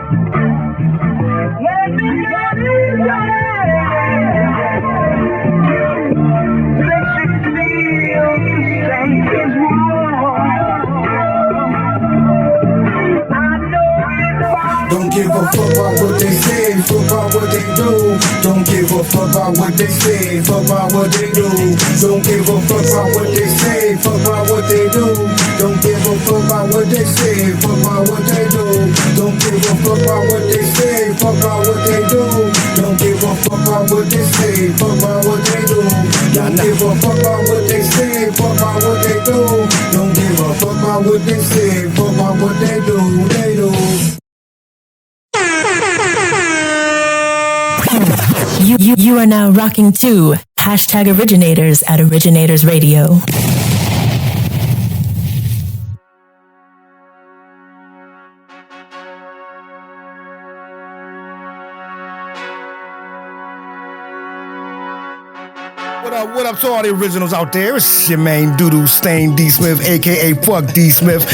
Don't give a fuck about what they say, fuck about what they do. Don't give a fuck about what they say, fuck about what they do. Don't give a fuck about what they say, fuck about what they do. Don't give a fuck about what they say, fuck about what they do. Don't give a fuck about what they say, fuck about what they do. Don't give a fuck about what they say, fuck about what they do. Don't give a fuck about what they say, fuck about what they do. Don't give a fuck about what they say, fuck about what they do. They do. You are now rocking to #Originators at Originators Radio. What up to all the originals out there? It's your main Doodoo Stain D Smith, aka Fuck D Smith.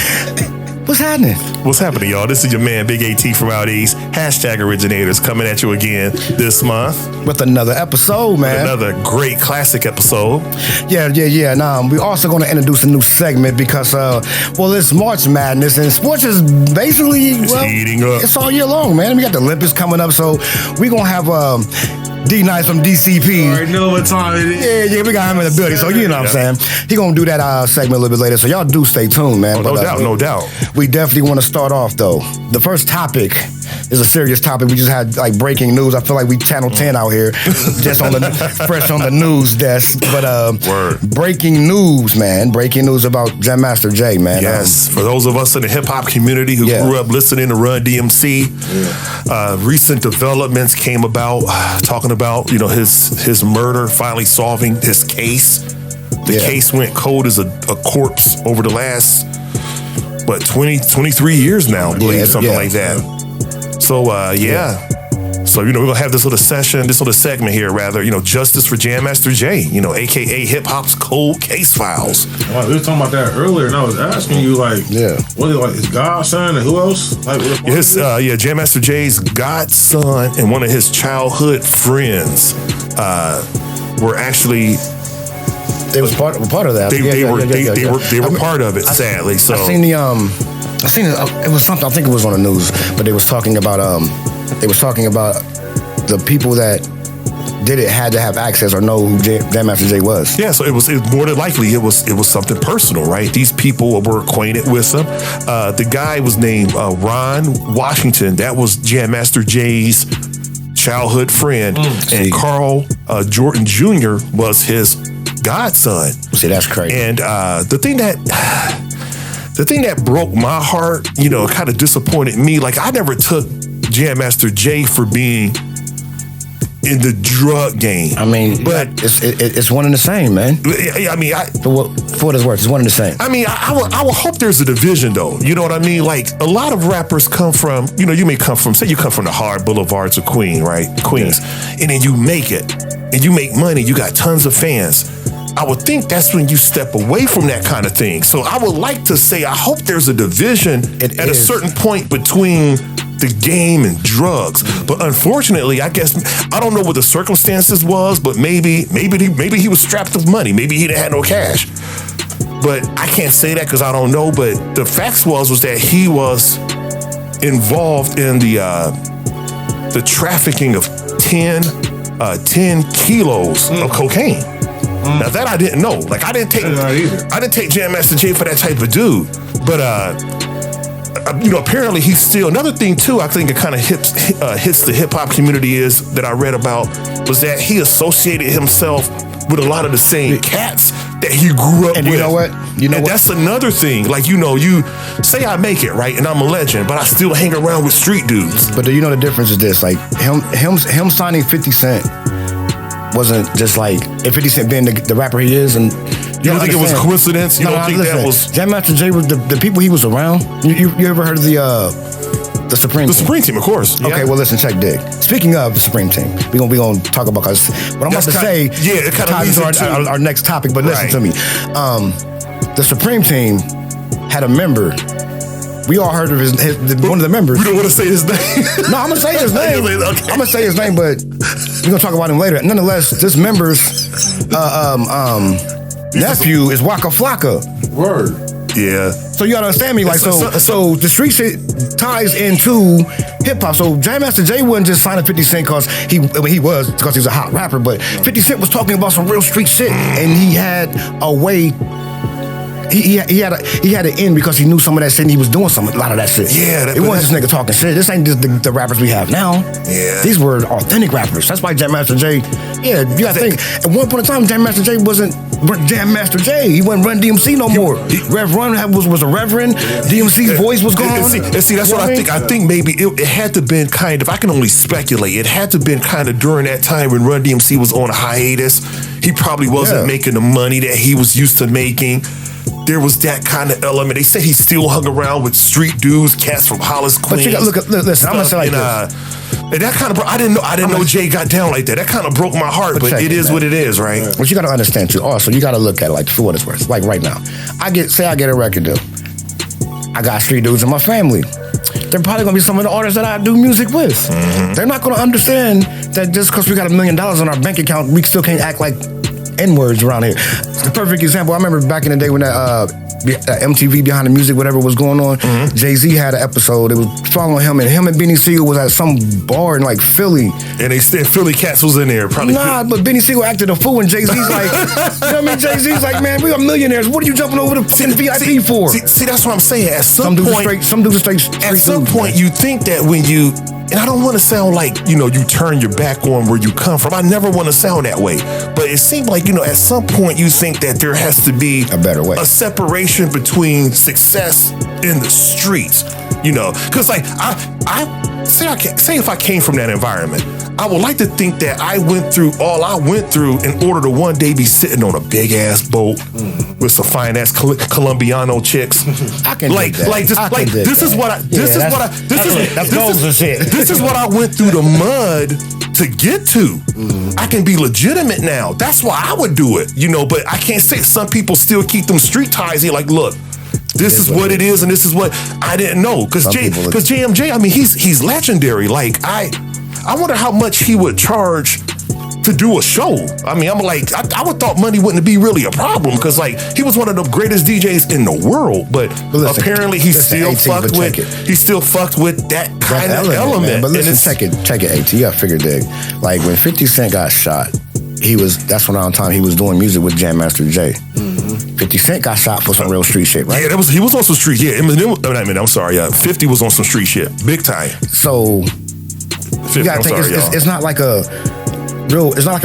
What's happening? What's happening, y'all? This is your man, Big AT from out east. #Originators coming at you again this month. With another episode, man. Another great classic episode. Yeah. And we're also going to introduce a new segment because, it's March Madness and sports is basically, heating up. It's all year long, man. We got the Olympics coming up, so we're going to have D-Nice from DCP. You already know what time it is. Yeah, we got him in the building, so you know what I'm saying. He gonna do that segment a little bit later, so y'all do stay tuned, man. No doubt. We definitely want to start off, though. The first topic is a serious topic. We just had, like, breaking news. I feel like we Channel 10 out here, just on the fresh on the news desk. But breaking news, man. Breaking news about Jam Master Jay, man. Yes, for those of us in the hip-hop community who grew up listening to Run DMC, recent developments came about, talking about, his murder, finally solving his case. The case went cold as a corpse over the last, 23 years now, I believe, something like that. So, So, we're going to have this little segment here, Justice for Jam Master Jay, a.k.a. hip-hop's cold case files. Well, we were talking about that earlier, and I was asking you, what is his godson and who else? Jam Master Jay's godson and one of his childhood friends were actually... They was part of that. They were part of it, sadly. So I seen it was something, I think it was on the news, but they was talking about the people that did it had to have access or know who Jam Master Jay was. Yeah, so it was more than likely it was something personal, right? These people were acquainted with him. The guy was named Ron Washington. That was Jam Master Jay's childhood friend, and Carl Jordan Jr. was his godson. See, that's crazy. And the thing that broke my heart, kind of disappointed me. Like, I never took Jam Master Jay for being in the drug game. I mean, but it's one and the same, man. I mean, for what it's worth, it's one and the same. I mean, I will hope there's a division, though. You know what I mean? Like, a lot of rappers come from, you may come from, say you come from the hard boulevards of Queens, and then you make it, and you make money, you got tons of fans. I would think that's when you step away from that kind of thing. So I would like to say, I hope there's a division at a certain point between the game and drugs. But unfortunately, I guess, I don't know what the circumstances was, but maybe he was strapped with money. Maybe he didn't have no cash. But I can't say that because I don't know. But the facts was that he was involved in the trafficking of 10 kilos of cocaine. Now that I didn't know. Like, I didn't take Jam Master Jay for that type of dude. But apparently he's still. Another thing too, I think it kind of hits the hip hop community is that I read about was that he associated himself with a lot of the same cats that he grew up with. And you know what? That's another thing. Like, you say I make it, right, and I'm a legend, but I still hang around with street dudes. But do you know the difference is this? Like, him signing 50 Cent wasn't just like, if 50 Cent being the rapper he is, and you don't think it was a coincidence? You don't think that was... Jam Master Jay, was the people he was around, you ever heard of the Supreme Team? The Supreme Team, of course. Okay, well, listen, check dig. Speaking of the Supreme Team, we're gonna talk about, because what I'm about to say it kind of leads into our next topic, but listen to me. The Supreme Team had a member We all heard of one of the members. We don't want to say his name. No, I'm gonna say his name. Okay. I'm gonna say his name, but we're gonna talk about him later. Nonetheless, this member's nephew is Waka Flocka. Word. Yeah. So you gotta understand me, like so the street shit ties into hip hop. So Jam Master Jay wasn't just signing 50 Cent because he was a hot rapper, but 50 Cent was talking about some real street shit, and he had a way. He had an end because he knew some of that shit and he was doing a lot of that shit. Yeah. It wasn't this nigga talking shit. This ain't just the rappers we have now. Yeah. These were authentic rappers. That's why Jam Master Jay, you gotta think, at one point in time, Jam Master Jay wasn't Jam Master Jay. He wasn't Run DMC no more. Rev Run was a reverend. DMC's voice was gone. And see, that's what I think. I think maybe it had to been kind of, I can only speculate, it had to been kind of during that time when Run DMC was on a hiatus. He probably wasn't making the money that he was used to making. There was that kind of element. They said he still hung around with street dudes, cats from Hollis, Queens. But you got listen. I'm gonna say like this. And that kind of, I didn't know Jay got down like that. That kind of broke my heart, but it is what it is, right? But you got to understand too. Also, you got to look at it like for what it's worth. Like right now, I get a record deal. I got street dudes in my family. They're probably gonna be some of the artists that I do music with. Mm-hmm. They're not gonna understand that just because we got $1 million on our bank account, we still can't act like N-words around here. The perfect example, I remember back in the day when that MTV Behind the Music, whatever was going on, Jay-Z had an episode. It was following him, and Benny Siegel was at some bar in like Philly. And they said Philly Cats was in there. Probably. Nah, but Benny Siegel acted a fool, and Jay-Z's like, you know what I mean? Jay-Z's like, man, we are millionaires. What are you jumping over the VIP for? See, that's what I'm saying. At some point, you think that when you, and I don't want to sound like, you turn your back on where you come from. I never want to sound that way. But it seemed like, at some point you think that there has to be a better way, a separation between success in the streets. Because like I say if I came from that environment, I would like to think that I went through all I went through in order to one day be sitting on a big ass boat with some fine ass Colombiano chicks. I can this is what I went through the mud to get to. I can be legitimate now. That's why I would do it, but I can't say some people still keep them street ties. They're like, look, this is what it is, and this is what I didn't know. Because JMJ, I mean, he's legendary. Like, I wonder how much he would charge to do a show. I mean, I'm like, I would thought money wouldn't be really a problem because like he was one of the greatest DJs in the world, but listen, apparently he still fucked with that kind of element. Man. But listen, check it, AT. You got to figure dig. Like when 50 Cent got shot, that's around the time he was doing music with Jam Master Jay. 50 Cent got shot for some real street shit, right? Yeah, he was on some street. Yeah, I'm sorry. 50 was on some street shit, big time. So 50, you gotta think it's not like a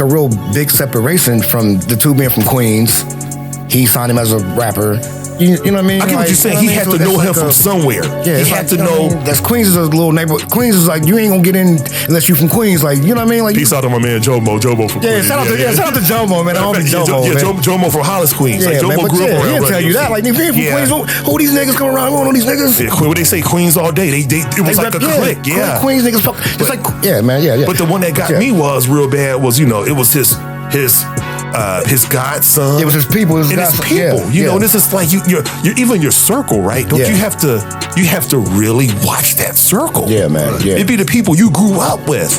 real big separation from the two being from Queens. He signed him as a rapper. You know what I mean? I get what you're saying. He had to know him from somewhere. Yeah, he had to know. That's Queens is a little neighborhood. Queens is like, you ain't gonna get in unless you from Queens. Like, you know what I mean? Like, peace out to my man Jomo from Queens. Shout out to Jomo, man. I don't be Jomo, man. Jomo from Hollis, Queens. Yeah, like, Jomo man, grew up around. He'll tell you that. Like, if you're from Queens, who these niggas come around? Who are these niggas? Yeah, what they say, Queens all day. It was like a clique. Yeah, Queens niggas fuck. It's like, yeah, man, yeah. But the one that got me was real bad was, it was his godson. It was his people. It was his people. You know, this is like you're even your circle, right? Don't you have to really watch that circle? Yeah, man. Yeah. It'd be the people you grew up with.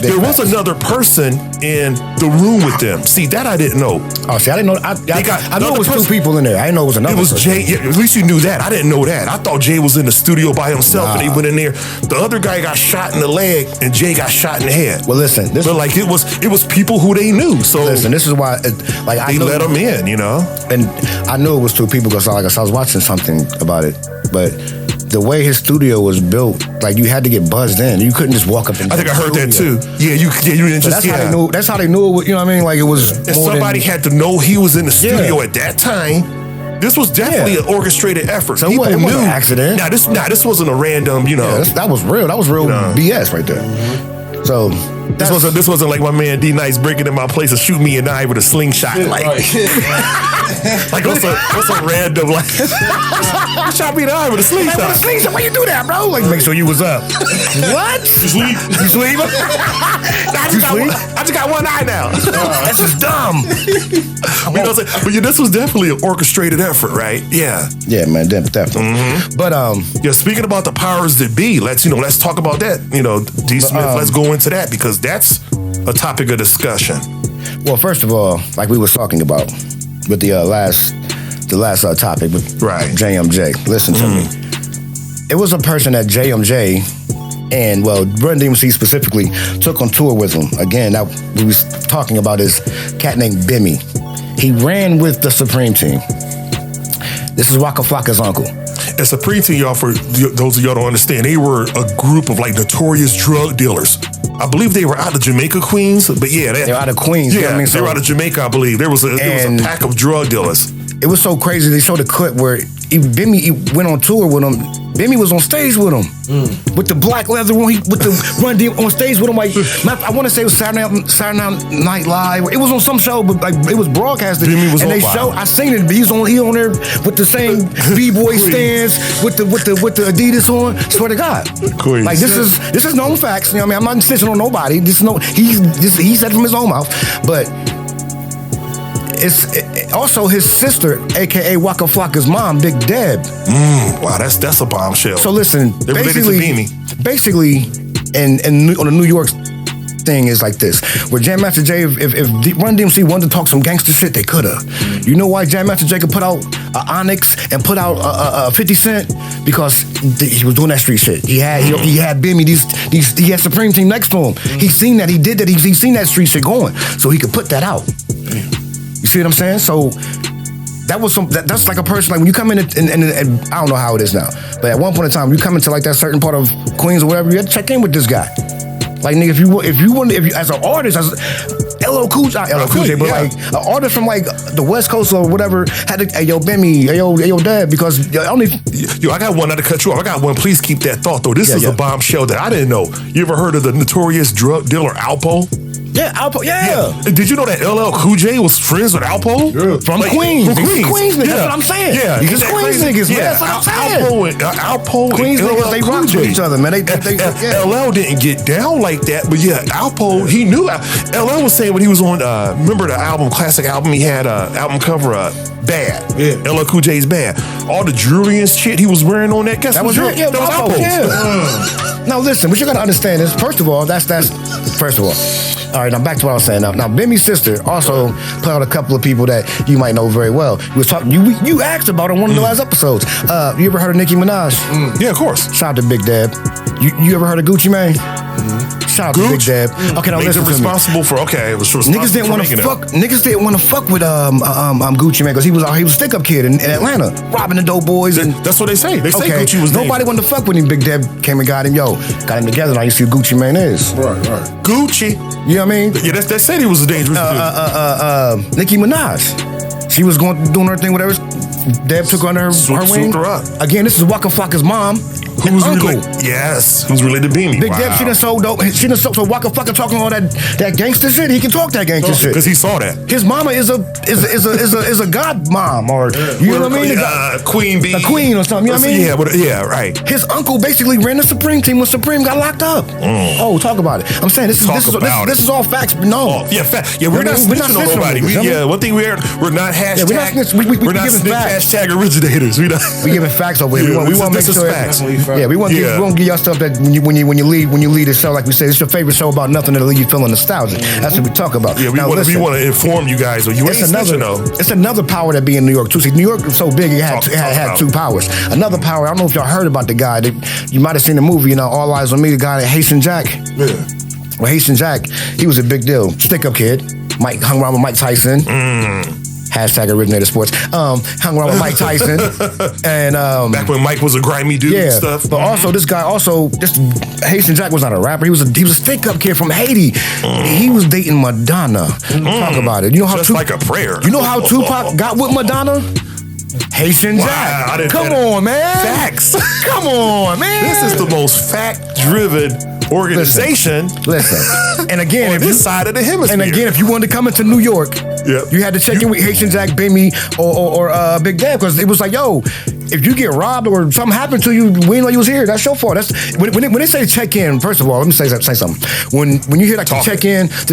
There was another person in the room with them. See, that I didn't know. Oh, see, I didn't know. I know it was two people in there. I didn't know it was another. It was person. Jay. Yeah, at least you knew that. I didn't know that. I thought Jay was in the studio by himself, and he went in there. The other guy got shot in the leg, and Jay got shot in the head. Well, listen, it was people who they knew. So listen, this is why they let them in, And I knew it was two people because I was watching something about it, but the way his studio was built, like you had to get buzzed in. You couldn't just walk up and. I think I heard that too. Yeah, you didn't just. That's how they knew. That's how they knew. You know what I mean? Like it was. And somebody had to know he was in the studio at that time. This was definitely an orchestrated effort. So it wasn't an accident. This wasn't a random. Yeah, that was real. That was real BS right there. So this wasn't like my man D Nice breaking in my place and shoot me in the eye with a slingshot. Like what's a random like? You shot me in the eye with a slingshot. With a slingshot? Why you do that, bro? Like make sure you was up. What? You sleep? You sleep? I just got one eye now. That's just dumb. You know what I'm saying? But yeah, this was definitely an orchestrated effort, right? Yeah. Yeah, man, definitely. But yeah, speaking about the powers that be, let's talk about that. D. Smith, let's go into that because that's a topic of discussion. Well, first of all, like we was talking about with the last topic with JMJ. Listen to me. It was a person that JMJ and Run DMC specifically took on tour with him. Again, that we was talking about this cat named Bimmy. He ran with the Supreme Team. This is Waka Flocka's uncle. And Supreme Team, y'all, for those of y'all don't understand, they were a group of like notorious drug dealers. I believe they were out of Jamaica, Queens, but yeah, they're out of Queens. Yeah, you know what I mean? They were out of Jamaica, I believe. There was a pack of drug dealers. It was so crazy. They showed a clip where Bimmy went on tour with him. Bimmy was on stage with him with the black leather on. With the Run DMC on stage with him. Like I want to say it was Saturday Night Live. It was on some show, but like it was broadcasted. Bimmy was and on they showed. I seen it. He on there with the same b-boy stance with the Adidas on. Swear to God. Queens. Like this is known facts. You know what I mean? I'm not insisting on nobody. He said from his own mouth, but. It's also his sister, aka Waka Flocka's mom, Big Deb. Wow, that's a bombshell. So listen, they related to Beanie. Basically, and on the New York thing is like this: where Jam Master Jay, if Run DMC wanted to talk some gangster shit, they coulda. You know why Jam Master Jay could put out Onyx and put out 50 Cent? Because he was doing that street shit. He had Bimmy. He had Supreme Team next to him. He seen that. He did that. He seen that street shit going, so he could put that out. You see what I'm saying? So that's like a person, like when you come in and I don't know how it is now, but at one point in time, you come into like that certain part of Queens or whatever, you have to check in with this guy. Like nigga, if you as an artist, as LL Cool J, but like an artist from like the West Coast or whatever had to, hey yo Bimmy, hey yo Dad, because only I got one, not to cut you off. I got one. Please keep that thought though. This is a bombshell that I didn't know. You ever heard of the notorious drug dealer Alpo? Yeah, Alpo, yeah. Did you know that LL Cool J was friends with Alpo? Yeah. From Queens. From Queens. Queens niggas, that's what I'm saying. Yeah. These Queens niggas, man. That's what I'm saying. Alpo Queens and niggas, they rock with each other, man. LL didn't get down like that, but yeah, Alpo, he knew. LL was saying when he was on, remember the album, classic album, he had album cover, Bad. Yeah. LL Cool J's Bad. All the jewelry and shit he was wearing on that, guess that was it. Yeah, that was Alpo. Yeah. Now listen, what you gotta understand is, first of all, that's first of all. All right, now back to what I was saying. Now Bimmy's sister also put out a couple of people that you might know very well. You was talking. You asked about on one of the last episodes. You ever heard of Nicki Minaj? Yeah, of course. Shout out to Big Deb. You ever heard of Gucci Mane? Shout out to Big Deb. Okay, now listen to me. Niggas didn't want to fuck. Niggas didn't want to fuck with Gucci Mane because he was a stick-up kid in Atlanta, robbing the dope boys. And that's what they say. They say Gucci was nobody wanted to fuck with him. Big Deb came and got him. Got him together. Now you see who Gucci Mane is. Right. Gucci. You know what I mean? Yeah, they said he was a dangerous dude. Nicki Minaj. She was doing her thing, whatever. Deb took her under her wing. Again, this is Waka Flocka's mom. Who's uncle? Who's related to Beanie? Big Deb, she done sold dope. She done sold. So Waka Flocka talking all that gangster shit. He can talk that gangster shit because he saw that. His mama is a god mom, or you know what I mean? Queen bee, a queen or something. You know what I mean? Yeah, right. His uncle basically ran the Supreme Team when Supreme got locked up. Oh, talk about it. I'm saying this is all facts. No, Yeah, we're not snitching on nobody. One thing we're not hashtag. We're not snitch hashtag originators. We giving facts over here. We want to make sure facts. Yeah, we want to give y'all stuff that when you leave the show, like we say, it's your favorite show about nothing that'll leave you feeling nostalgic. That's what we talk about. Yeah, we want to inform you guys. It's another power that be in New York too. See, New York was so big, it had two powers. Another power. I don't know if y'all heard about the guy that you might have seen the movie. All Eyes on Me. The guy that Haitian Jack. Yeah. Well, Haitian Jack, he was a big deal. Stick-up kid. Hung around with Mike Tyson. Hashtag Originator Sports. Hung around with Mike Tyson. And back when Mike was a grimy dude and stuff. But also this guy Haitian Jack was not a rapper. He was a stick-up kid from Haiti. He was dating Madonna. Talk about it. You know how just like a prayer. You know how Tupac got with Madonna? Haitian Jack. Come on, man. Facts. Come on, man. This is the most fact-driven organization. Listen. And again, on this side of the hemisphere. And again, if you wanted to come into New York, Yep. You had to check in with Haitian Jack, Bimmy, or Big Dad, because it was like, yo, if you get robbed or something happened to you, we didn't know you was here. That's your fault. That's when they say check in. First of all, let me say something. When you hear like the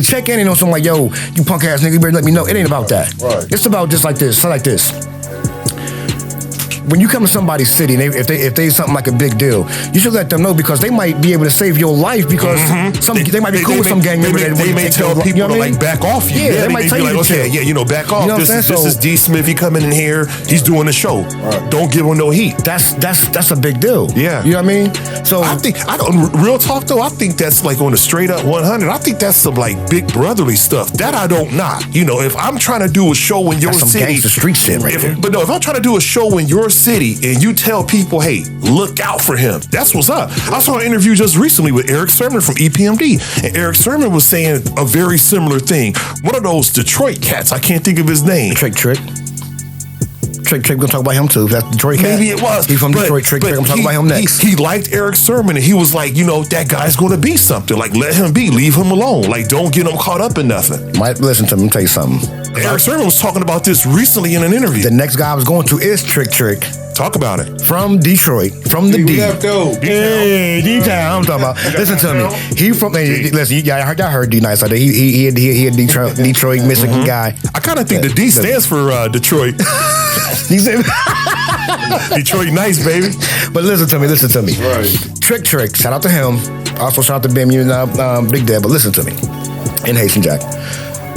check in, you know, something like, yo, you punk ass nigga, you better let me know. It ain't about that. Right. It's about just like this. So like this. When you come to somebody's city, and if they something like a big deal, you should let them know, because they might be able to save your life, because they might be cool with some gang member. They may tell people to like back off you. Yeah, they might tell you okay, yeah, you know, back off. You know this is D Smith. He coming in here. He's doing the show. Right. Don't give him no heat. That's a big deal. Yeah, you know what I mean. So I think real talk though. I think that's like on the straight up 100. I think that's some like big brotherly stuff that I don't knock. You know, if I'm trying to do a show in your that's some city, gangster street shit right there. But no, if I'm trying to do a show in your city and you tell people, hey, look out for him. That's what's up. I saw an interview just recently with Eric Sermon from EPMD, and Eric Sermon was saying a very similar thing. One of those Detroit cats, I can't think of his name. Trick. We're gonna talk about him too. That's Detroit cat. Maybe it was. He's from Detroit. Trick. I'm talking about him next. He liked Eric Sermon, and he was like, you know, that guy's gonna be something. Like, let him be. Leave him alone. Like, don't get him caught up in nothing. Might listen to him. Tell you something. Eric Sermon was talking about this recently in an interview. The next guy I was going to is Trick. Talk about it. From Detroit, from the D. Hey, D-Town. I'm talking about. Listen to me. He from. Listen, y'all heard D Nice out there. He a Detroit, Michigan guy. I kind of think the D stands for Detroit. He said, Detroit nice, baby. But listen to me. Right. Trick. Shout out to him. Also shout out to Bim and Big Dad. But listen to me. And Haitian Jack.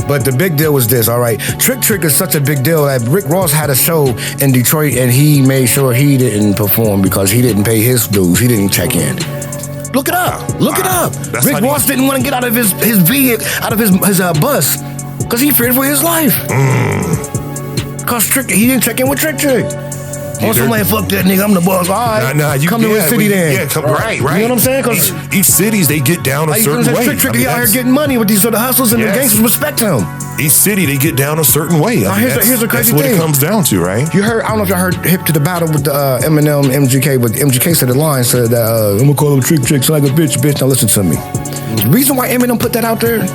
But the big deal was this, all right? Trick is such a big deal that Rick Ross had a show in Detroit, and he made sure he didn't perform because he didn't pay his dues. He didn't check in. Look it up. Rick Ross didn't want to get out of his vehicle, out of his bus, because he feared for his life. Because he didn't check in with Trick. Also, like, fuck that nigga, I'm the boss. All right, you come to his city then. Yeah, right. You know what I'm saying? Because each cities, they get down a certain way. Trick, he out here getting money with these sort of hustles, and the gangsters respect him. Each city, they get down a certain way. Here's the crazy thing. That's what it comes down to, right? You heard, I don't know if y'all heard Hip to the Battle with the Eminem, MGK, but MGK said the line, said, I'm gonna call him Trick, so like a bitch. Now listen to me. The reason why Eminem put that out there,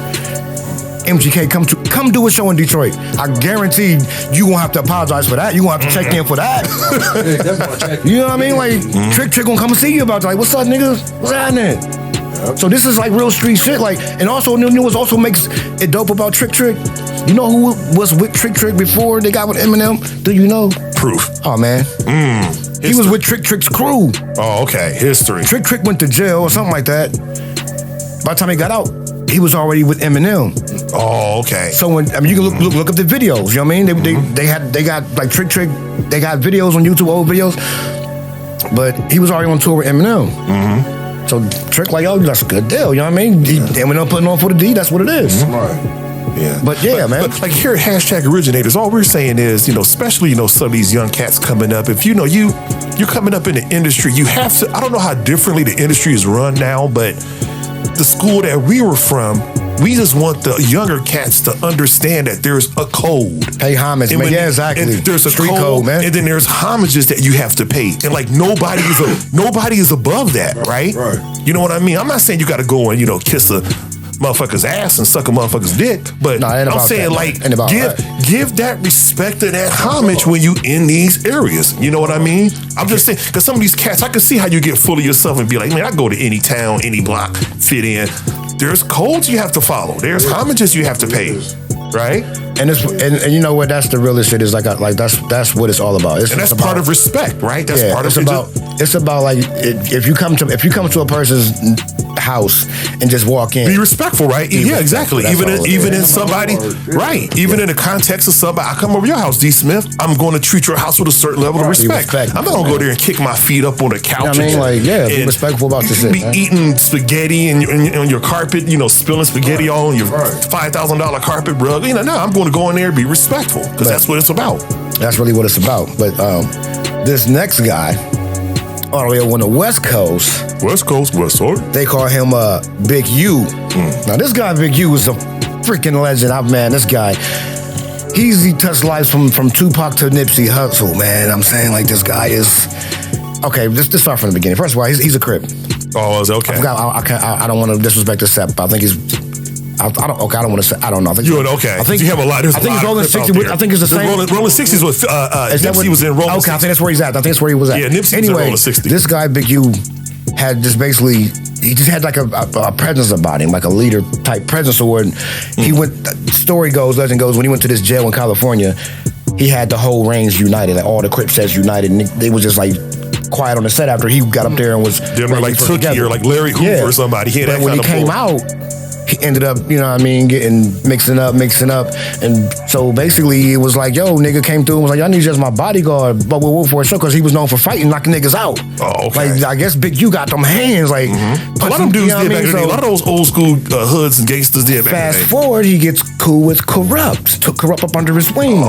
MGK, come do a show in Detroit. I guarantee you won't have to apologize for that. You won't have to check in for that. You know what I mean? Like, Trick gonna come and see you about it. Like, what's up, niggas? What's happening? So this is like real street shit. Like, and also News also makes it dope about Trick. You know who was with Trick before they got with Eminem? Do you know? Proof. Oh man. He was with Trick's crew. Oh, okay. History. Trick went to jail or something like that. By the time he got out, he was already with Eminem. Oh, okay. So when you can look up the videos, you know what I mean? They got like Trick, they got videos on YouTube, old videos. But he was already on tour with Eminem. So Trick like, yo, that's a good deal, you know what I mean? Eminem putting on for the D, that's what it is. Right. Yeah. But man. But like here at Hashtag Originators, all we're saying is, especially, some of these young cats coming up, if you're coming up in the industry, you have to, I don't know how differently the industry is run now, but the school that we were from, we just want the younger cats to understand that there's a code. Pay homage, man. Yeah, exactly. And there's a street code, man. And then there's homages that you have to pay. And like nobody is above that, right? Right. You know what I mean? I'm not saying you got to go and, kiss a motherfucker's ass and suck a motherfucker's dick, but I'm saying give that respect and that homage when you in these areas. You know what I mean? I'm just saying, because some of these cats, I can see how you get full of yourself and be like, man, I go to any town, any block, fit in. There's codes you have to follow. There's homages you have to pay, right? And you know what? That's the realest shit. Is that's what it's all about. And that's part of respect, right? That's part of it's about like if you come to a person's house and just walk in, be respectful, right? Yeah, exactly. Even in somebody, right? Even in the context of somebody, I come over your house, D Smith. I'm going to treat your house with a certain level of respect. I'm not going to go there and kick my feet up on the couch. You know what I mean? Be respectful about this shit. Be eating spaghetti and on your carpet, spilling spaghetti all on your $5,000 carpet rug. No, I'm going to go in there and be respectful because that's what it's about. That's really what it's about. But this next guy, all the way on the West Coast. West Side. They call him Big U. Now this guy, Big U, is a freaking legend. Man, this guy, he touched lives from Tupac to Nipsey Hussle, man. I'm saying like this guy is, okay, let's start from the beginning. First of all, he's a Crip. Oh, it's okay. I don't want to disrespect the Sep. I think he's I don't want to say. I don't know. I think okay. I think you have a lot. I think it's Rolling 60. I think it's the same. Rolling 60s was Nipsey was in Rolling 60s. Okay, I think that's where he's at. I think that's where he was at. Yeah, Nipsey was in Rolling 60. This guy Big U had just basically. He just had like a presence about him, like a leader type presence. Or he went. Story goes, legend goes. When he went to this jail in California, he had the whole range united. Like all the Crips heads united. And they was just like. Quiet on the set after he got up there and was them were like Tookie or like Larry Hoover or somebody. He but when he came out, he ended up, you know what I mean, mixing up. And so basically it was like, yo, nigga came through and was like, I need you as my bodyguard, but we'll work for a show because he was known for fighting, knocking niggas out. Oh, okay. Like, I guess Big U got them hands, like, a lot of them dudes did back in the day. A lot of those old school hoods and gangsters did back in the day. Fast forward, he gets cool with Corrupt, took Corrupt up under his wing.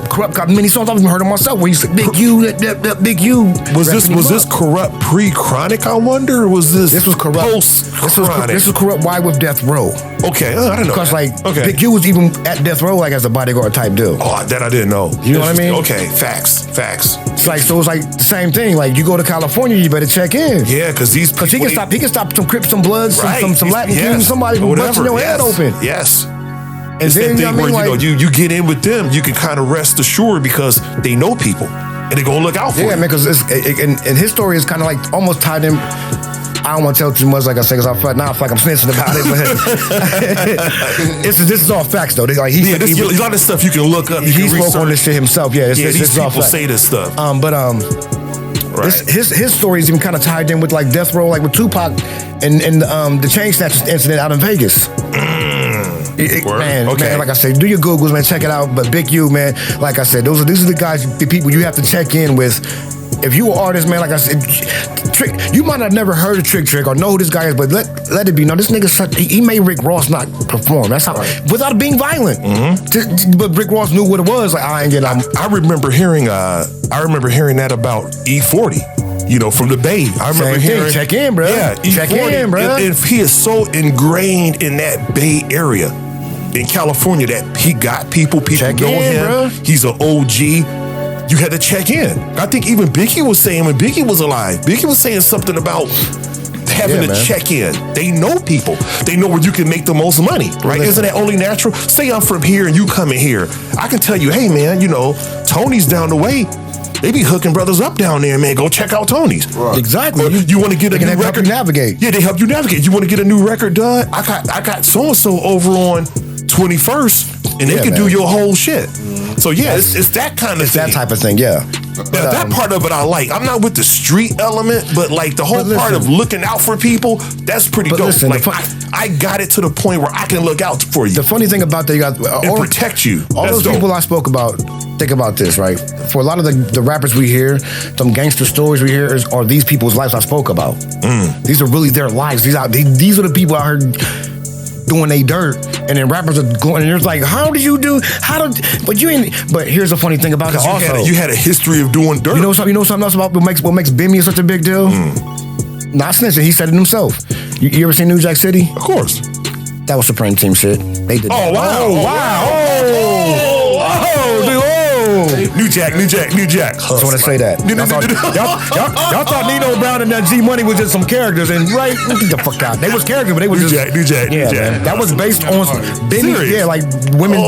Corrupt got many songs, I've even heard of myself, where he said, Big U, that Big U. Was this Corrupt pre-Chronic, I wonder, or was this was Corrupt post-Chronic? This was Corrupt Why with Death Row. Okay, I don't know. Because Big U was even at Death Row like as a bodyguard type deal. Oh, that I didn't know. You know what I mean? Okay, facts. It's like so. It's like the same thing. Like you go to California, you better check in. Yeah, because he can stop some Crips, some Bloods, some Latin Kings, somebody who busting your head open. Yes. And it's then that thing where you get in with them, you can kind of rest assured because they know people and they gonna look out for you. Yeah, man. Because and his story is kind of like almost tied in. I don't want to tell too much, like I said, because I feel like I'm snitching about it. But this is all facts, though. Like a lot of stuff you can look up. He spoke on this shit himself. Yeah, these people say this stuff. Right. His story is even kind of tied in with like Death Row, like with Tupac and the Chain Snatchers incident out in Vegas. Man, like I said, do your Googles, man, check it out. But Big U, man, like I said, these are the guys, the people you have to check in with. If you an artist, man, like I said, Trick, you might have never heard of Trick or know who this guy is, but let it be known. This nigga, he made Rick Ross not perform. That's how, without being violent. But Rick Ross knew what it was. Like I remember hearing that about E40. You know, from the Bay. I remember hearing. Check in, bro. Yeah, check in, bro. And he is so ingrained in that Bay area in California that he got people know him. Bro. He's an OG. You had to check in. I think even Biggie was saying when Biggie was alive, Biggie was saying something about having to check in. They know people. They know where you can make the most money, right? Isn't that only natural? Say I'm from here and you come in here. I can tell you, hey man, you know, Tony's down the way. They be hooking brothers up down there, man. Go check out Tony's. Right. Exactly. Or you want to get a new record? Help you navigate. Yeah, they help you navigate. You want to get a new record done? I got so and so over on 21st, and they can do your whole shit. So yeah, it's that kind of thing. That type of thing, yeah. Now, that part of it I like. I'm not with the street element, but like the whole part of looking out for people, that's pretty dope. Listen, like I got it to the point where I can look out for you. The funny thing about that, you got and protect you. All that's those dope. people I spoke about. Think about this, right? For a lot of the rappers we hear, some gangster stories we hear are these people's lives I spoke about. These are really their lives. These are the people I heard doing they dirt, and then rappers are going, and it's like, but here's the funny thing about it also. You had a history of doing dirt. You know something else about what makes Bimmy such a big deal? Not snitching, he said it himself. You ever seen New Jack City? Of course. That was Supreme Team shit. They did that. New Jack. I just want to say that. Y'all thought Nino Brown and that G Money was just some characters, and right? Get the fuck out. They was characters, but they was New Jack. Man, that was based on Benny. Yeah, like women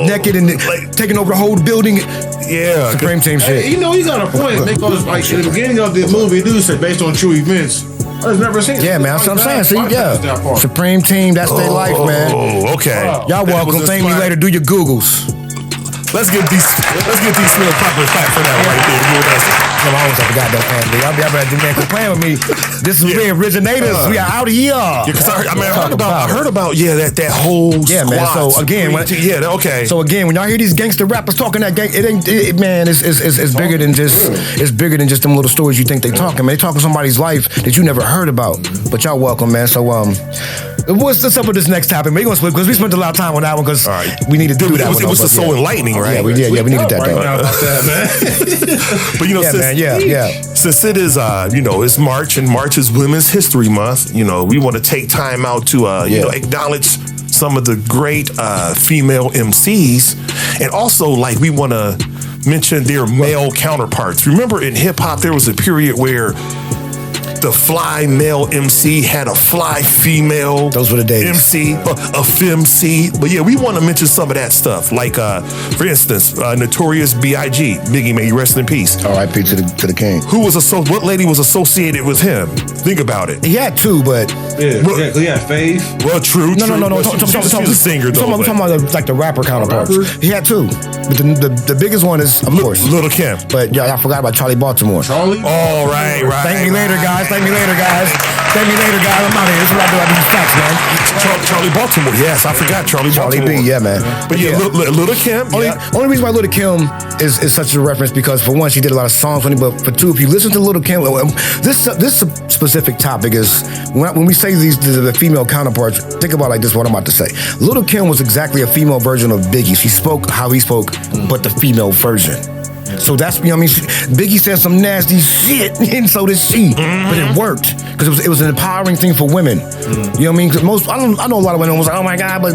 naked and taking over the whole building. Yeah, Supreme Team shit. Hey, you know, he got a point because like at the beginning of the movie, dude said based on true events. I've never seen it. Yeah, man, that's what I'm saying. See, Supreme Team, that's their life, man. Oh, okay. Y'all welcome. Thank me later. Do your Googles. Let's get these little poppers clap for that right there. I always have got that family. Y'all be able to man playing with me. This is we originators. We are out here. Yeah, because I heard about that whole squad. Man. So again, So again, when y'all hear these gangster rappers talking that gang, it's bigger than just them little stories you think they talking. Man, they talking somebody's life that you never heard about. But y'all welcome, man. So what's up with this next topic? We're gonna split because we spent a lot of time on that one because we needed to do that. It was so enlightening, right? Yeah, we did. Yeah, we needed that though. But you know, since it is it's March and March is Women's History Month, you know, we want to take time out to acknowledge some of the great female MCs, and also like we want to mention their male counterparts. Remember in hip hop there was a period where the fly male MC had a fly female. Those were the days. MC, a femc. But yeah, we want to mention some of that stuff. Like, for instance, Notorious B.I.G. Biggie, may you rest in peace. R.I.P. to the king. What lady was associated with him? Think about it. He had two, but Yeah, Faith. Well, true. no. She's a singer, though. I'm talking about like the rapper counterparts. Rappers? He had two, but the biggest one is of course Little Kim. But yeah, I forgot about Charlie Baltimore. Charlie. Oh, right. Thank me later, guys. I'm out here. This is what I do. I do facts, man. Charlie Baltimore. Yes, I forgot Charlie Charlie Baltimore. B, yeah, man. But yeah, Little Kim. Only reason why Little Kim is such a reference because for one, she did a lot of songs for me, but for two, if you listen to Little Kim, this specific topic is when we say the female counterparts, think about like this, what I'm about to say. Little Kim was exactly a female version of Biggie. She spoke how he spoke, but the female version. So that's, you know what I mean? Biggie said some nasty shit, and so did she. But it worked, because it was an empowering thing for women. You know what I mean? Because I know a lot of women was like, oh my God, but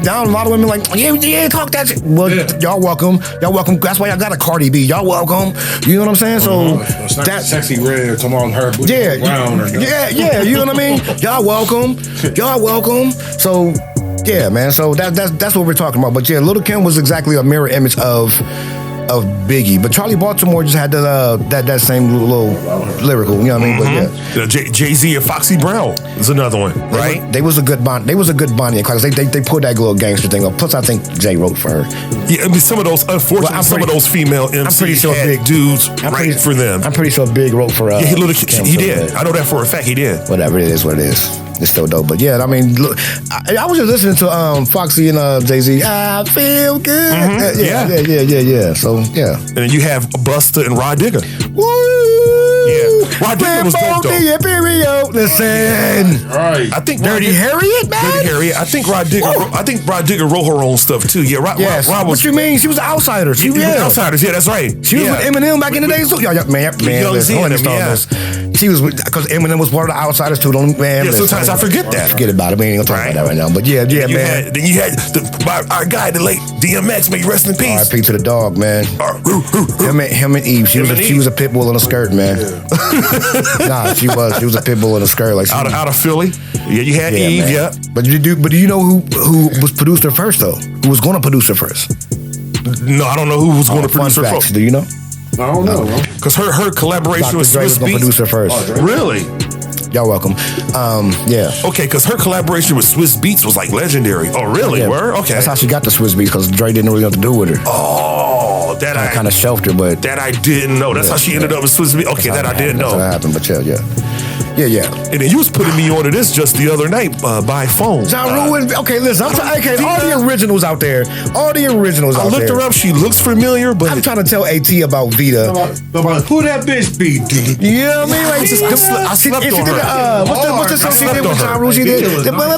now a lot of women like, yeah, talk that shit. Well, y'all welcome. That's why y'all got a Cardi B. Y'all welcome. You know what I'm saying? So It's not that Sexy Red or tomorrow her yeah, brown or yeah, you know what I mean? Y'all welcome. So yeah, man. So that's what we're talking about. But yeah, Little Kim was exactly a mirror image of Biggie, but Charlie Baltimore just had that same little lyrical, you know what I mean? But yeah, Jay-Z and Foxy Brown is another one, right? They was a good Bonnie and Clyde. They pulled that little gangster thing up. Plus, I think Jay wrote for her. Yeah, I mean, some of those, unfortunately, some of those female MCs I'm pretty sure had Big dudes write for them. I'm pretty sure Big wrote for. Yeah, Kim, he so, did. I know that for a fact. He did. Whatever it is, what it is. It's still dope. But yeah, I mean, look, I was just listening to Foxy and Jay-Z. I feel good. Yeah. So yeah. And then you have Busta and Rod Digger. Woo! Yeah, Rod Digger was dope though. Listen, Right. I think Dirty Harriet, man. Dirty Harriet. I think Rod Digger wrote her own stuff too. Yeah, Rod Yes. was. What you mean? She was an outsider. She was Outsiders. Yeah, that's right. She was with Eminem back in the day. So, man, Young listen, Zen, this. She was because Eminem was part of the outsiders too. Don't man. Yeah, listen, sometimes I forget that. Forget about it. We ain't gonna talk about that right now. But yeah, man. Then you had our guy, the late DMX. May you rest in peace. R.I.P. to the dog, man. Him and Eve. She was a pit bull in a skirt, man. Nah, she was a pit bull in a skirt, like out of Philly. Yeah, you had Eve. Man. Yeah. But do you know who was produced her first though? Who was going to produce her first? No, I don't know who was going to Fun produce her facts. first. Do you know? I don't know, bro. Because her collaboration Dr. with Dre was Swiss going to Beats. produce her first. Really? Y'all welcome. Yeah. Okay, because her collaboration with Swiss Beats was like legendary. Oh, really? Yeah. Were? Okay. That's how she got the Swiss Beats because Dre didn't really know what to do with her. Oh, that I kind of shelved her, but that I didn't know. That's how she ended up with Swiss Beats. Okay, that I didn't That's know. how that happened, but yeah. And then you was putting me onto this just the other night by phone. Ja Rule. Okay, listen. All the originals out there. I looked her up. She looks familiar, but I'm trying to tell AT about Vita. About who that bitch be? You know what I mean? Like, I slept on her. What's the song she did with Ja Rule? She did.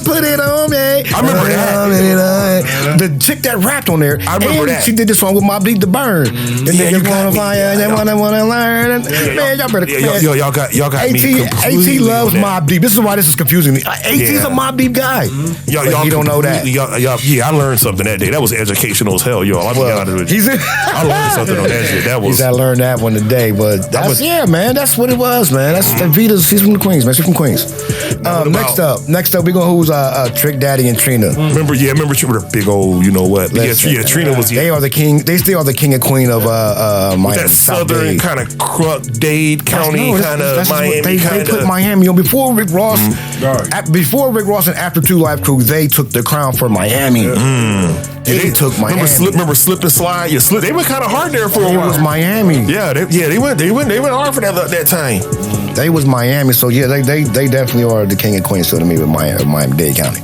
Put it on me. I remember that. The chick that rapped on there. I remember that. She did this song with Mobb Deep, The Burn. And Yeah, you got wanna me. fire, they wanna learn. Man, y'all better. Y'all got me completely. AT loves on that. Mobb Deep. This is why this is confusing me. AT's a Mobb Deep guy. Y'all you don't know that. Yeah, I learned something that day. That was educational as hell, y'all. I'll be honest with you. I learned something on that shit. That was. I learned that one today, but man, that's what it was, man. That's Vita's. She's from the Queens, man. She's from Queens. Next up, we gonna who's Trick Daddy and Trina. Remember Trina, the big old, you know what? But yeah, Trina was. They are the king. They still are the king and queen of Miami. That southern kind of Dade County kind of Miami. They put Miami on before Rick Ross. Before Rick Ross and after Two Live Crew, they took the crown for Miami. They took Miami. Remember Slip and Slide? Yeah, Slip. They went kind of hard there for a while. It was Miami. Yeah, they went hard for that time. They was Miami, so yeah, they definitely are the king and queen still to me with Miami-Dade County.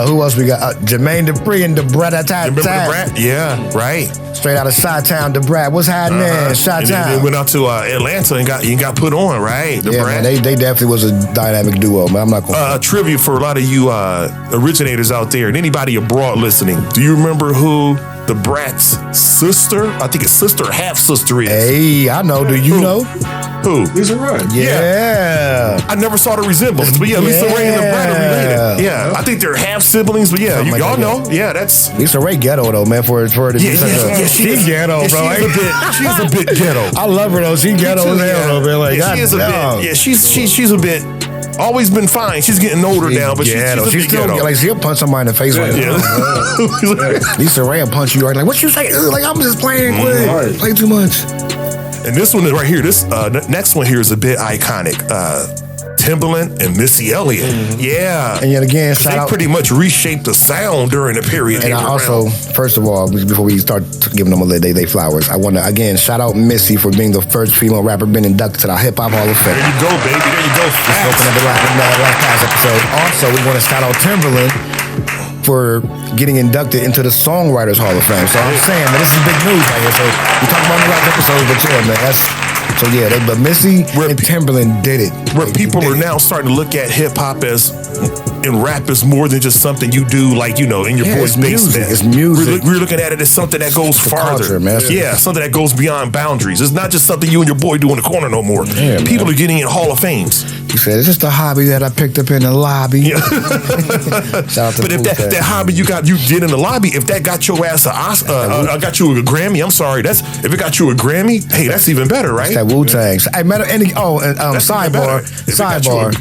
Who else we got? Jermaine Dupri and DeBrat. Remember DeBrat? Yeah, right. Straight out of Chi-Town, DeBrat. What's happening, Chi-Town? And then they went out to Atlanta and got put on, right? DeBrat. Yeah, man, they definitely was a dynamic duo, man. I'm not going to... Trivia for a lot of you originators out there and anybody abroad listening. Do you remember who the Brat's sister, I think it's sister, half sister is? Hey, I know. Do you know? Who? Lisa Rudd. Yeah. I I never saw the resemblance. But yeah, Lisa Ray and LeBron are related. Yeah, I think they're half siblings, but yeah, Something y'all like that, know. Yeah, that's. Lisa Ray ghetto though, man. For her to be such a she's ghetto, bro. She's a bit ghetto. I love her though. She ghetto as hell, though, man. Like, she is a bit. Yeah, she's a bit. Always been fine. She's getting older now, but she's still ghetto. like she'll punch somebody in the face right now. Lisa Ray will punch you right like, what you say? Like, I'm just playing. Quit. Play too much. And this one is right here. This next one here is a bit iconic. Timbaland and Missy Elliott. Yeah. And yet again, they pretty much reshaped the sound during the period. And I also, first of all, before we start giving them they flowers, I want to again shout out Missy for being the first female rapper been inducted to the Hip Hop Hall of Fame. There you go, baby. There you go. Spoken at the last past episode. Also, we want to shout out Timbaland for getting inducted into the Songwriters Hall of Fame. So I'm saying, man, this is big news right here. So we talked about in the last episode, but yeah, man, but Missy and Timbaland did it. Where people are now starting to look at hip hop and rap as more than just something you do, like, in your boy's basement. It's music. We're looking at it as something that goes farther. Culture, man. Yeah, something that goes beyond boundaries. It's not just something you and your boy do in the corner no more. Yeah, people are getting in Hall of Fames. He said, it's just a hobby that I picked up in the lobby. Yeah. Shout out to but if that hobby you did in the lobby, if that got your ass got you a Grammy, I'm sorry, if it got you a Grammy, hey, that's even better, right? That's that Wu-Tang. Sidebar.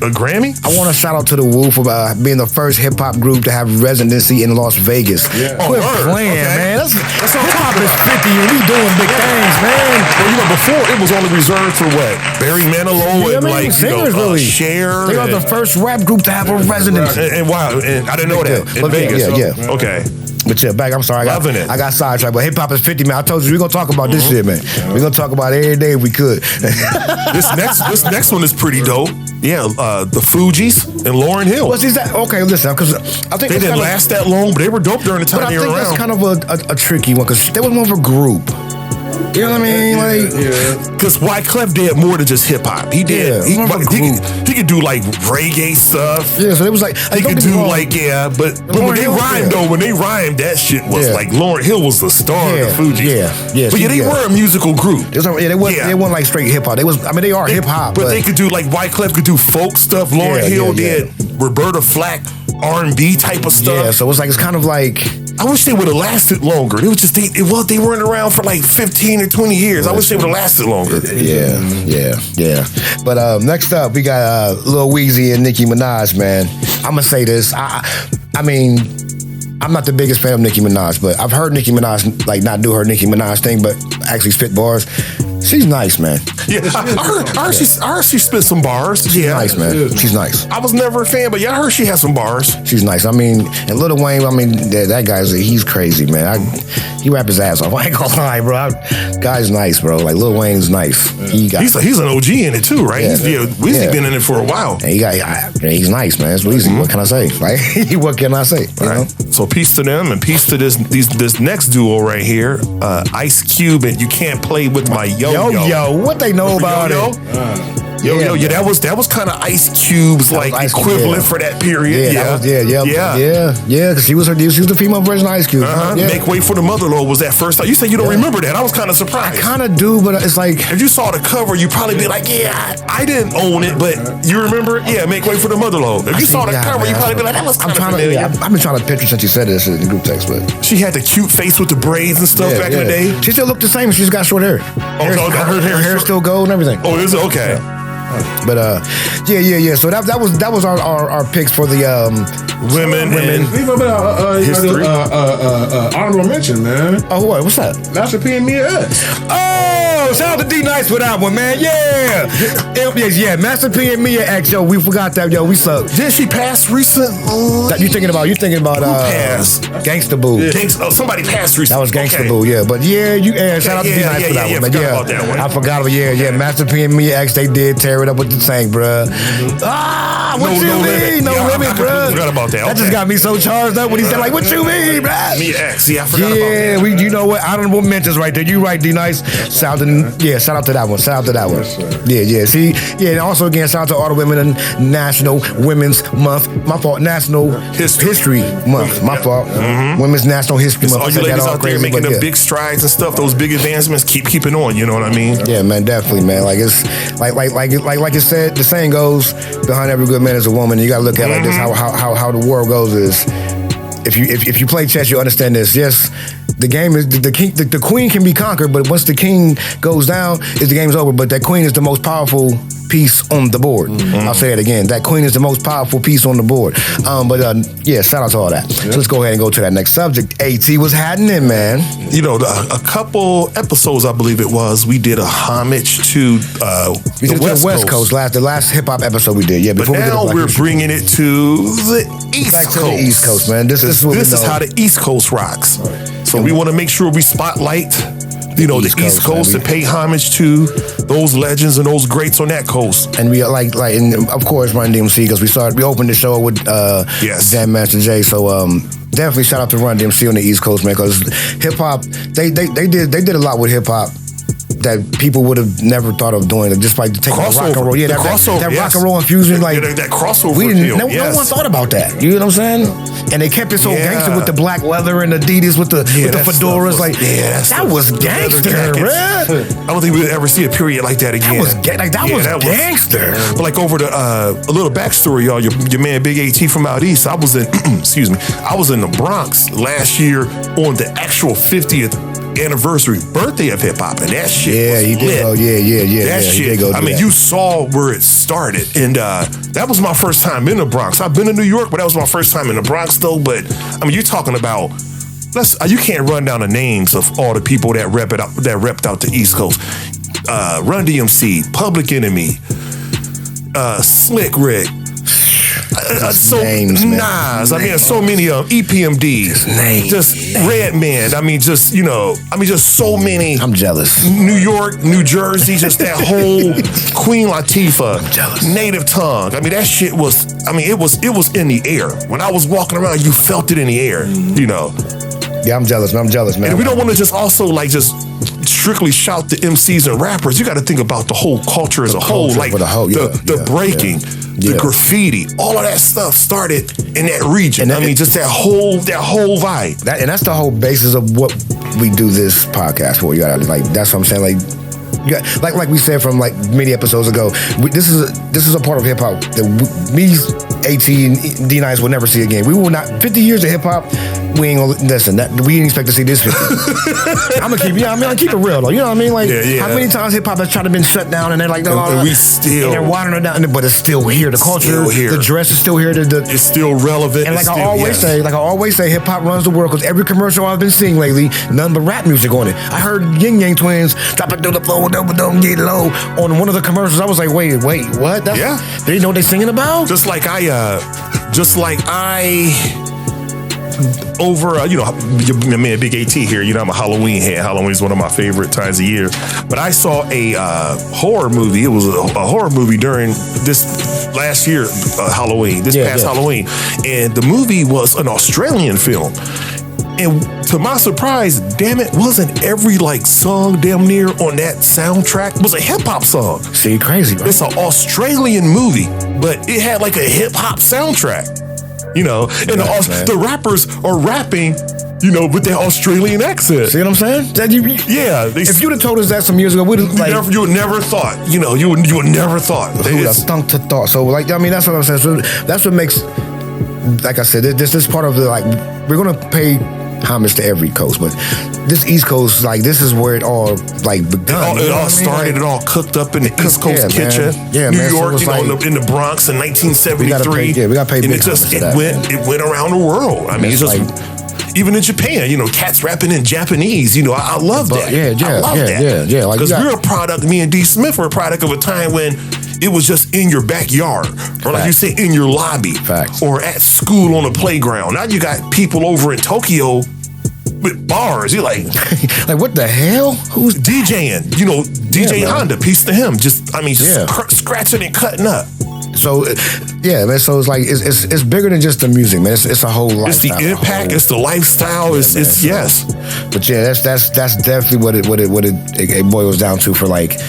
A Grammy? I want to shout out to the Wu for being the first hip hop group to have residency in Las Vegas. Yeah. Quit playing, man. That's hip hop is 50 and we doing big things, man. Well, before it was only reserved for what? Barry Manilow and singers really. Cher. They are the first rap group to have a residency. And wow, and I didn't know that. In Vegas. Yeah. Okay. But yeah, back. I'm sorry. I got sidetracked. But hip hop is 50, man. I told you we're gonna talk about this shit, man. We're gonna talk about it every day if we could. This next one is pretty dope. Yeah, the Fugees and Lauryn Hill. What's that? Okay, listen, because I think they didn't last that long, but they were dope during the time they were around. That's kind of a tricky one because they was more of a group. You know what I mean? Like, because Wyclef did more than just hip hop. He did. He could do like reggae stuff. Yeah, so it was like he could do but when they rhymed though, when they rhymed, that shit was like Lauryn Hill was the star of the Fugees. But they were a musical group. They weren't like straight hip hop. They are hip hop, but they could do like Wyclef could do folk stuff. Lauryn Hill did Roberta Flack R&B type of stuff. Yeah, so it's kind of like. I wish they would have lasted longer. It was just they weren't around for like 15 or 20 years. I wish they would have lasted longer. Yeah. But next up, we got Lil Weezy and Nicki Minaj, man. I'm gonna say this. I mean, I'm not the biggest fan of Nicki Minaj, but I've heard Nicki Minaj not do her Nicki Minaj thing, but actually spit bars. She's nice, man. Yeah, I heard she spit some bars. She's nice, man. She's nice. I was never a fan, but I heard she has some bars. She's nice. I mean, and Lil Wayne, that he's crazy, man. He rap his ass off. I ain't gonna lie, bro. Guy's nice, bro. Like, Lil Wayne's nice. He's an OG in it too, right? Weezy been in it for a while. And he's nice, man. It's Weezy. What can I say? Like, what can I say? You know? So peace to them and peace to this next duo right here, Ice Cube and You Can't Play With My Yo. What they know about it? That was kind of Ice Cube's equivalent for that period. Because she was the female version of Ice Cube. Make Way for the Motherlode was that first time. You said you don't remember that. I was kind of surprised. I kind of do, but it's like if you saw the cover, you'd probably be like, I didn't own it, but you remember it? Yeah, Make Way for the Motherlode. If you saw the cover, you'd probably be like, that was kind of familiar. I've been trying to picture since you said this in the group text, but she had the cute face with the braids and stuff back in the day. She still looked the same. She's got short hair. Her hair still gold and everything. Oh, is it? Okay. But So that was our picks for the women. History. Honorable mention, man. Oh, what? What's that? Master P and Mia X. Oh, shout out to D Nice for that one, man. Yeah. Master P and Mia X. Yo, we forgot that. Yo, we suck. Did she pass recently? You thinking about Gangsta Boo. Somebody passed recently. That was Gangsta Boo, yeah. But shout out to D Nice for that one. I forgot about that one. I forgot about Master P and Mia X, they did tear it up with the tank, bruh. What No- you no mean? limit. No Yeah, I limit, completely bro. forgot about that. That just Okay. got me so charged up when he said, like, what you mean, bro? Me X. Yeah, I forgot about Yeah, that. you know what? Honorable mentions right there. You right, D Nice. Shout out to that one. Shout out to that one. Yeah. See, and also again, shout out to all the women in National Women's Month. My fault. National History Month. My fault. Women's National History Month. All I you said that ladies all out there crazy, making but the yeah. big strides and stuff, those big advancements, keep it on. You know what I mean? Yeah, man, definitely, man. Like it's like you said, the saying goes, behind every good man is a woman. You gotta look at it like this. How the world goes is, if you play chess, you understand this. Yes, the game is the queen can be conquered, but once the king goes down, the game's over. But that queen is the most powerful piece on the board. I'll say it again. That queen is the most powerful piece on the board. Yeah, shout out to all that. So let's go ahead and go to that next subject. AT was happening, man. You know, a couple episodes, I believe it was, we did a homage to We did the the West Coast. The last hip hop episode we did. Yeah, But before we did the now Black we're History. bringing it to the East Back Coast. to the East Coast, man. This is what we This is know. how the East Coast rocks. So we want to make sure we spotlight, you know, the East Coast man. and pay homage to those legends and those greats on that coast. And we and of course Run DMC, because we opened the show with Jam Master Jay. So definitely shout out to Run DMC on the East Coast, man, because hip hop they did a lot with hip hop that people would have never thought of doing, just by taking rock and roll. Yeah, that rock and roll infusion, like that crossover. we didn't. No one thought about that. You know what I'm saying? And they kept it so gangster with the black leather and Adidas with the fedoras. Like that was gangster, man. I don't think we'll ever see a period like that again. That was gangster. But like over the a little backstory, y'all. Your man Big AT from out east. I was in excuse me. I was in the Bronx last year on the actual 50th anniversary birthday of hip hop, and that shit. Yeah, was he did lit. go. Yeah. That shit. I mean, you saw where it started, and that was my first time in the Bronx. I've been to New York, but that was my first time in the Bronx, though. But I mean, you're talking about. You can't run down the names of all the people that repped out the East Coast. Run DMC, Public Enemy, Slick Rick. Names, man. Nas. I mean, so many of them. EPMD. Just Redman. I mean, just so many. I'm jealous. New York, New Jersey, just that whole Queen Latifah. I'm jealous. Native Tongue. I mean, that shit was. I mean, it was in the air. When I was walking around, you felt it in the air. You know. Yeah, I'm jealous, man. And we don't want to just also just strictly shout the MCs and rappers. You got to think about the whole culture as a whole, like the breaking, the graffiti, all of that stuff started in that region. I mean, just that whole vibe. That's the whole basis of what we do this podcast for. You gotta that's what I'm saying. Like we said from many episodes ago, this is a part of hip hop that me, AT, and D Nice will never see again. We will not. 50 years of hip hop. We ain't gonna listen. We didn't expect to see this 50. I'm gonna keep. I keep it real though. You know what I mean? Like how many times hip hop has tried to been shut down and they're like, and we still, and they're watering it down, but it's still here. The culture, the dress is still here. It's still relevant. And I always say, hip hop runs the world, because every commercial I've been seeing lately, nothing but rap music on it. I heard Yin Yang Twins drop it through the floor, don't get low on one of the commercials. I was like, wait, what? They didn't know what they singing about? Just like I over, your man Big AT here, I'm a Halloween head. Halloween is one of my favorite times of year. But I saw a horror movie. It was a horror movie during this last year, Halloween, past Halloween. And the movie was an Australian film. And to my surprise, damn it, wasn't every song damn near on that soundtrack was a hip hop song. See, crazy, bro. It's an Australian movie, but it had a hip hop soundtrack. And the rappers are rapping, with their Australian accent. See what I'm saying? If you'd have told us that some years ago, you would never thought. You would never thought. Who would have thunk to thought? So, that's what I'm saying. So that's what makes, like I said, this is part of the we're gonna pay homage to every coast, but this East Coast, this is where it all begun. It all started. It all cooked up in the East Coast kitchen. Yeah, New man. York, So in the Bronx in 1973. We gotta pay big and it went around the world. I mean, it's just even in Japan, cats rapping in Japanese. I love that. I love that. Because we're a product. Me and D Smith were a product of a time when it was just in your backyard, or like you say, in your lobby, or at school on the playground. Now you got people over in Tokyo with bars. You're like, what the hell? Who's DJing? DJ Honda, peace to him. Just scratching and cutting up. So yeah, man. So it's like it's bigger than just the music, man. It's a whole lifestyle. It's the impact. It's the lifestyle. It's yes. But yeah, that's definitely what it boils down to for like.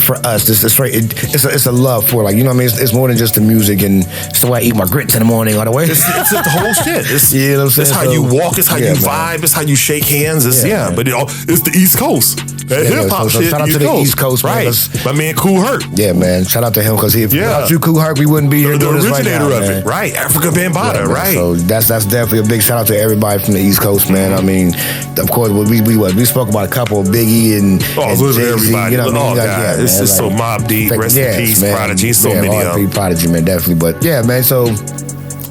For us, it's a love for, like, you know what I mean? It's more than just the music and it's the way I eat my grits in the morning or the way. It's the whole shit. It's, you know what I'm saying? It's how you walk. It's how you vibe. It's how you shake hands. It's but it's the East Coast. That hip hop shit. Shout out to the East Coast, man, right? My man, Kool Herc. Yeah, man. Shout out to him because without you, Kool Herc, we wouldn't be here doing this right now, of man. it, right? Africa Bambaataa, right? So that's definitely a big shout out to everybody from the East Coast, man. I mean, of course, we spoke about a couple of Biggie and Jay-Z, everybody. You know what I mean? God, it's just so Mobb Deep, rest in peace, man. Prodigy, so many of them. Prodigy, man, definitely. But yeah, man. So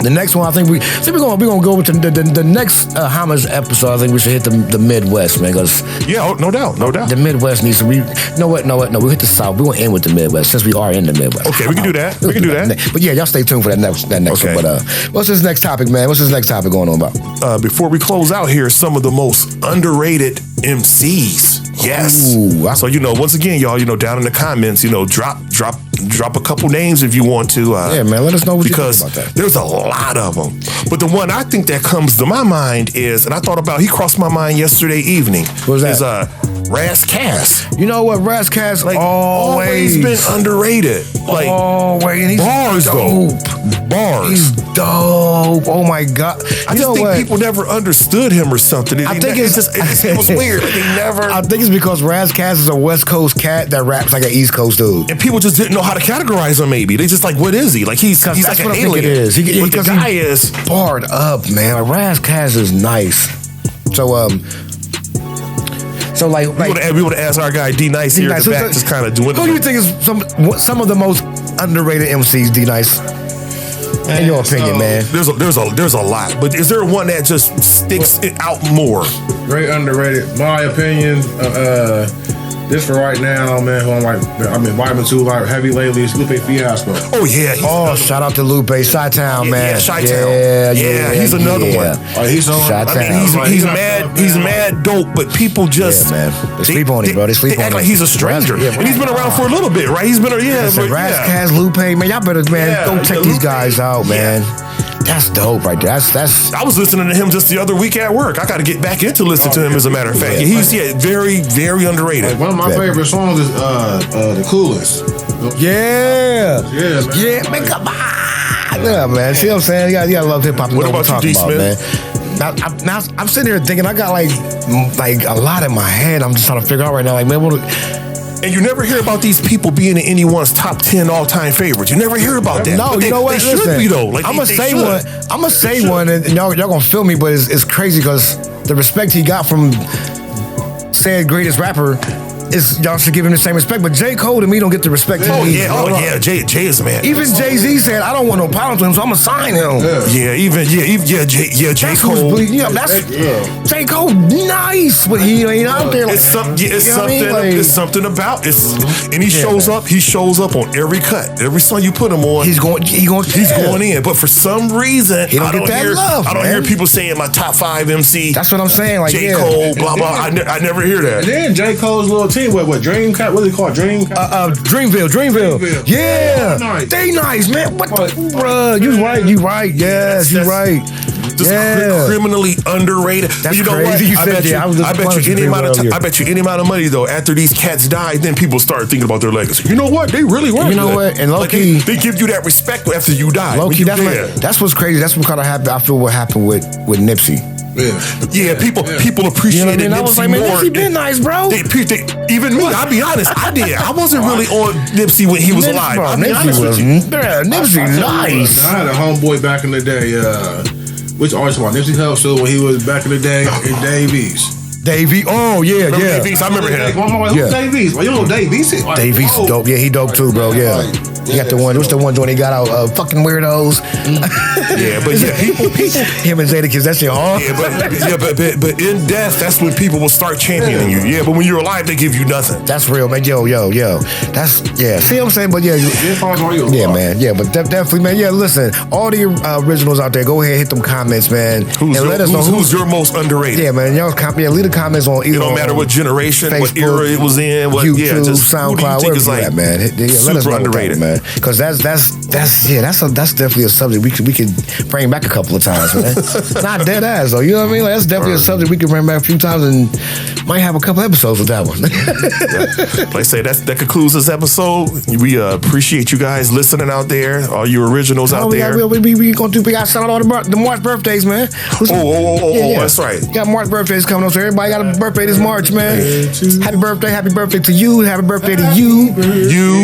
the next one, I think we're gonna go with the next homage episode. I think we should hit the Midwest, man. Cause no doubt. The Midwest needs to. We we hit the South. We gonna end with the Midwest since we are in the Midwest. Okay, we can do that. We can do that. But yeah, y'all stay tuned for that next okay. one. But what's this next topic, man? What's this next topic going on about? Before we close out here, some of the most underrated MCs. Yes. Ooh, so once again, y'all, down in the comments, drop a couple names if you want to. Yeah, man, let us know what you think about that. Because there's a lot of them. But the one I think that comes to my mind is, and I thought about, he crossed my mind yesterday evening. What was that? Is Ras Kass. You know what, Ras Kass, like always been underrated. Like always, and he's bars dope. though. Bars. He's dope. Oh my God. I just think people never understood him or something. I think it was weird. They never. I think it's because Ras Kass is a West Coast cat that raps like an East Coast dude. And people just didn't know how to categorize him, maybe. They just like, what is he? Like, he's like an alien. Think it is. The guy is barred up, man. Like, Ras Kass is nice. So like we would have asked our guy D Nice here at the back, just kind of doing. Who do you think is some of the most underrated MCs, D Nice? In your opinion, man. There's a lot, but is there one that just sticks it out more? Great underrated, my opinion. This for right now, man. Who I'm vibing to like heavy lately is Lupe Fiasco. Oh yeah. Shout out to Lupe, Chi-Town, man. Yeah, Chi-Town. Yeah, he's another one. He's on. Chi-Town. He's mad dope, but people just man. They sleep on him, bro. They sleep on him. Act like he's a stranger, and he's been around for a little bit, right? He's been Ras Kass, Lupe, man. Y'all better, man, go check these guys out, man. That's dope right there. That's. I was listening to him just the other week at work. I got to get back into listening to him. As a matter of fact, he's very, very underrated. Like, one of my favorite songs is The Coolest. Man, come on. Yeah, man. See what I'm saying? You gotta love hip hop. What about you, D. Smith? Now, I'm sitting here thinking I got like a lot in my head. I'm just trying to figure out right now. Like, man, and you never hear about these people being in anyone's top 10 all-time favorites. You never hear about that. No, you know what? They should be though. Like, I'm gonna say one, and y'all gonna feel me, but it's crazy because the respect he got from said greatest rapper. Y'all should give him the same respect, but J. Cole to me don't get the respect he needs. Jay is man. Even Jay-Z said, I don't want no problems with him, so I'm gonna sign him. J. Cole. J. Cole, nice, but he ain't out there. Like, it's something about it. And he shows up. He shows up on every cut, every song you put him on. He's going in. But for some reason, I don't hear people saying my top 5 MC. That's what I'm saying. Like J. Cole, blah blah. I never hear that. And then J. Cole's little team. What Dreamcast? What do they call it? Dreamville. Yeah. Nice. They nice, man. What the, bruh? You right. Yes, you right. Just criminally underrated. That's you know crazy. What? I bet you any amount of money though. After these cats die, then people start thinking about their legacy. You know what? They really were. You know good. what? And low key, they give you that respect after you die. Low key, that's what's crazy. That's what kind of happened. I feel what happened with Nipsey. People appreciated Nipsey I was like, man, more. Nipsey been nice, bro. Even me, I'll be honest, I did. I wasn't really on Nipsey when he was alive. Nipsey nice. I had a homeboy back in the day, which artist was Nipsey Hussle when he was back in the day in Davies. Davey, Davies, I remember him. Who's Davies? Well, you know Davies. Davies dope. Yeah, he dope too, bro. Yeah. He got the one. What's the one joint he got out? Fucking weirdos. People. Him and Jadakiss, that shit hard. But in death, that's when people will start championing you. Yeah, but when you're alive, they give you nothing. That's real, man. Yo. That's See what I'm saying? But man. Yeah, but definitely, man. Yeah, listen, all the originals out there, go ahead, hit them comments, man, let us know who's your most underrated. Yeah, man. Y'all leave the comments on either. It don't matter what generation, Facebook, what era it was in, what YouTube, just SoundCloud, who do you think is like man. Let us know super underrated, man. man. Because that's definitely a subject we could bring back a couple of times, man. Not dead ass though, you know what I mean? Like, that's definitely a subject we could bring back a few times and might have a couple episodes with that one. Like I say, that concludes this episode. We appreciate you guys listening out there, all you originals out there. We got to shout out all the March birthdays, man. That's right. Got March birthdays coming up, so everybody got a birthday this March, man. Happy birthday to you. Happy birthday to you. You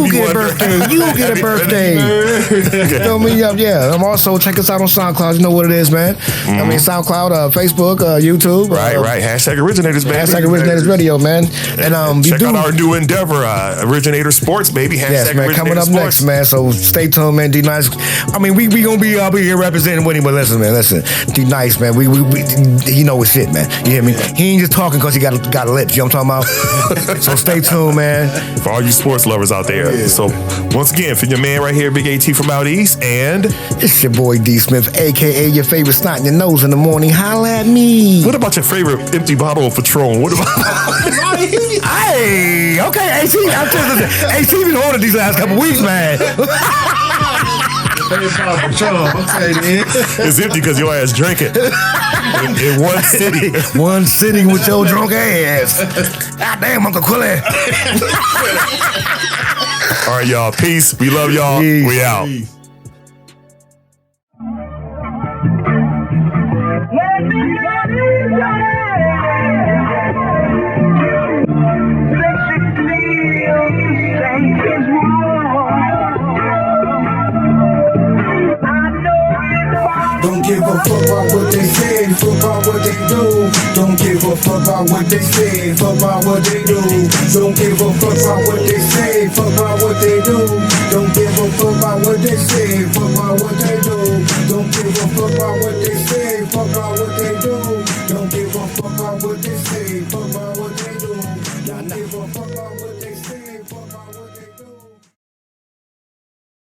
get a birthday. You get a birthday. You know what I mean? Yeah. Also, check us out on SoundCloud. You know what it is, man. I mean, SoundCloud, Facebook, YouTube. Right. Hashtag Originators, man. Hashtag Originators Radio, man. And check out our new endeavor, Originator Sports, baby. Hashtag yes, man. Coming up next, man. So stay tuned, man. D Nice. I mean, we gonna be up here representing with him, but listen, D Nice, man. We he know his shit, man. You hear me? He ain't just talking because he got lips. You know what I'm talking about? So stay tuned, man. For all you sports lovers out there. Yeah. So once again, for your man right here, Big AT from out east, and it's your boy D Smith, aka your favorite snot in your nose in the morning. Holla at me. What about your favorite empty bottle of Patron? What about? Hey, okay, AT. I'm telling you, AT been holding these last couple weeks, man. It's empty because your ass drank it in one sitting. One sitting with your drunk ass. God damn, Uncle Quilly. All right, y'all. Peace. We love y'all. Peace. We out. Don't give a fuck about what they say, fuck about what they do. Don't give a fuck about what they say, fuck about what they do. Don't give a fuck about what they say, fuck about what they do.